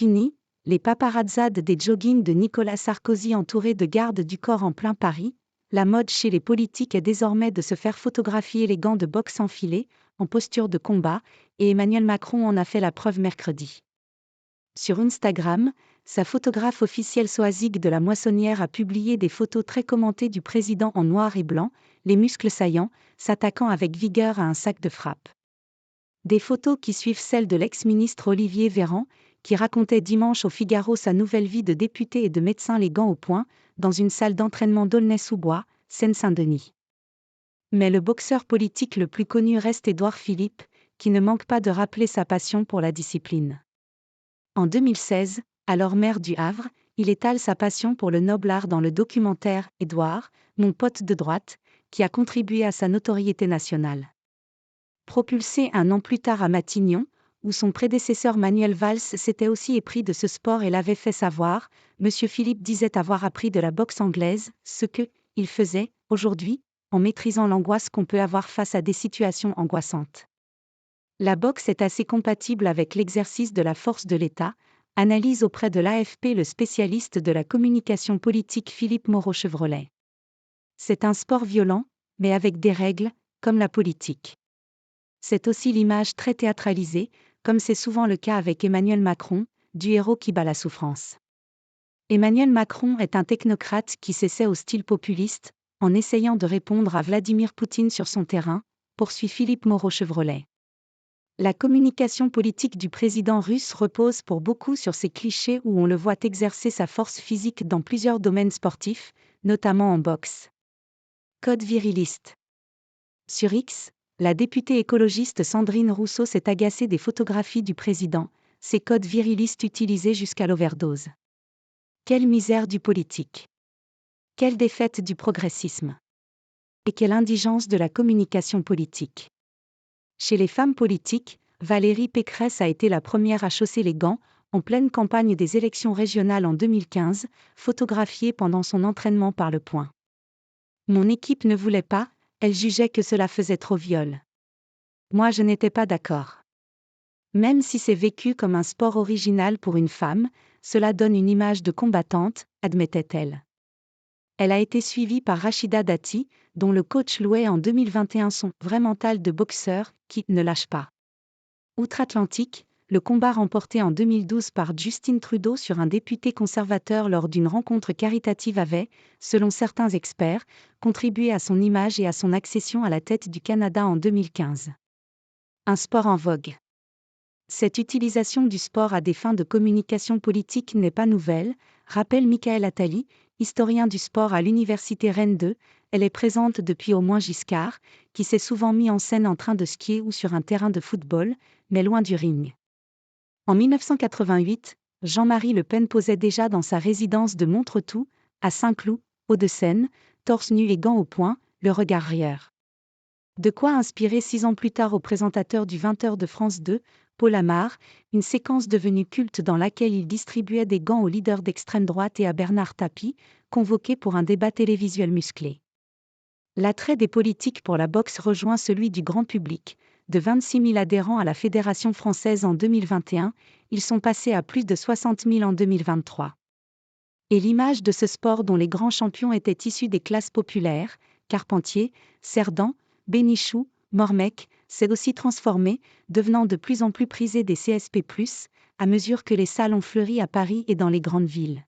Fini, les paparazzades des joggings de Nicolas Sarkozy entourés de gardes du corps en plein Paris. La mode chez les politiques est désormais de se faire photographier les gants de boxe enfilés, en posture de combat, et Emmanuel Macron en a fait la preuve mercredi. Sur Instagram, sa photographe officielle Soazig de la Moissonnière a publié des photos très commentées du président en noir et blanc, les muscles saillants, s'attaquant avec vigueur à un sac de frappe. Des photos qui suivent celles de l'ex-ministre Olivier Véran, qui racontait dimanche au Figaro sa nouvelle vie de député et de médecin les gants au poing, dans une salle d'entraînement d'Aulnay-sous-Bois, Seine-Saint-Denis. Mais le boxeur politique le plus connu reste Édouard Philippe, qui ne manque pas de rappeler sa passion pour la discipline. En 2016, alors maire du Havre, il étale sa passion pour le noble art dans le documentaire « Édouard, mon pote de droite », qui a contribué à sa notoriété nationale. Propulsé un an plus tard à Matignon, où son prédécesseur Manuel Valls s'était aussi épris de ce sport et l'avait fait savoir, M. Philippe disait avoir appris de la boxe anglaise, ce que, il faisait, aujourd'hui, en maîtrisant l'angoisse qu'on peut avoir face à des situations angoissantes. La boxe est assez compatible avec l'exercice de la force de l'État, analyse auprès de l'AFP le spécialiste de la communication politique Philippe Moreau-Chevrolet. C'est un sport violent, mais avec des règles, comme la politique. C'est aussi l'image très théâtralisée, comme c'est souvent le cas avec Emmanuel Macron, du héros qui bat la souffrance. Emmanuel Macron est un technocrate qui s'essaie au style populiste, en essayant de répondre à Vladimir Poutine sur son terrain, poursuit Philippe Moreau-Chevrolet. La communication politique du président russe repose pour beaucoup sur ces clichés où on le voit exercer sa force physique dans plusieurs domaines sportifs, notamment en boxe. Code viriliste. Sur X, la députée écologiste Sandrine Rousseau s'est agacée des photographies du président, ces codes virilistes utilisés jusqu'à l'overdose. Quelle misère du politique! Quelle défaite du progressisme! Et quelle indigence de la communication politique! Chez les femmes politiques, Valérie Pécresse a été la première à chausser les gants, en pleine campagne des élections régionales en 2015, photographiée pendant son entraînement par le poing. Mon équipe ne voulait pas, elle jugeait que cela faisait trop viol. Moi je n'étais pas d'accord. Même si c'est vécu comme un sport original pour une femme, cela donne une image de combattante, admettait-elle. Elle a été suivie par Rachida Dati, dont le coach louait en 2021 son « vrai mental de boxeur, qui ne lâche pas ». Outre-Atlantique, le combat remporté en 2012 par Justin Trudeau sur un député conservateur lors d'une rencontre caritative avait, selon certains experts, contribué à son image et à son accession à la tête du Canada en 2015. Un sport en vogue. Cette utilisation du sport à des fins de communication politique n'est pas nouvelle, rappelle Michael Attali, historien du sport à l'université Rennes 2, elle est présente depuis au moins Giscard, qui s'est souvent mis en scène en train de skier ou sur un terrain de football, mais loin du ring. En 1988, Jean-Marie Le Pen posait déjà dans sa résidence de Montretout, à Saint-Cloud, Hauts-de-Seine, torse nu et gants au poing, le regard rieur. De quoi inspirer 6 ans plus tard au présentateur du 20h de France 2, Paul Amar, une séquence devenue culte dans laquelle il distribuait des gants aux leaders d'extrême droite et à Bernard Tapie, convoqué pour un débat télévisuel musclé. L'attrait des politiques pour la boxe rejoint celui du grand public. De 26 000 adhérents à la Fédération française en 2021, ils sont passés à plus de 60 000 en 2023. Et l'image de ce sport dont les grands champions étaient issus des classes populaires, Carpentier, Cerdan, Bénichou, Mormec, s'est aussi transformée, devenant de plus en plus prisée des CSP+, à mesure que les salles ont fleuri à Paris et dans les grandes villes.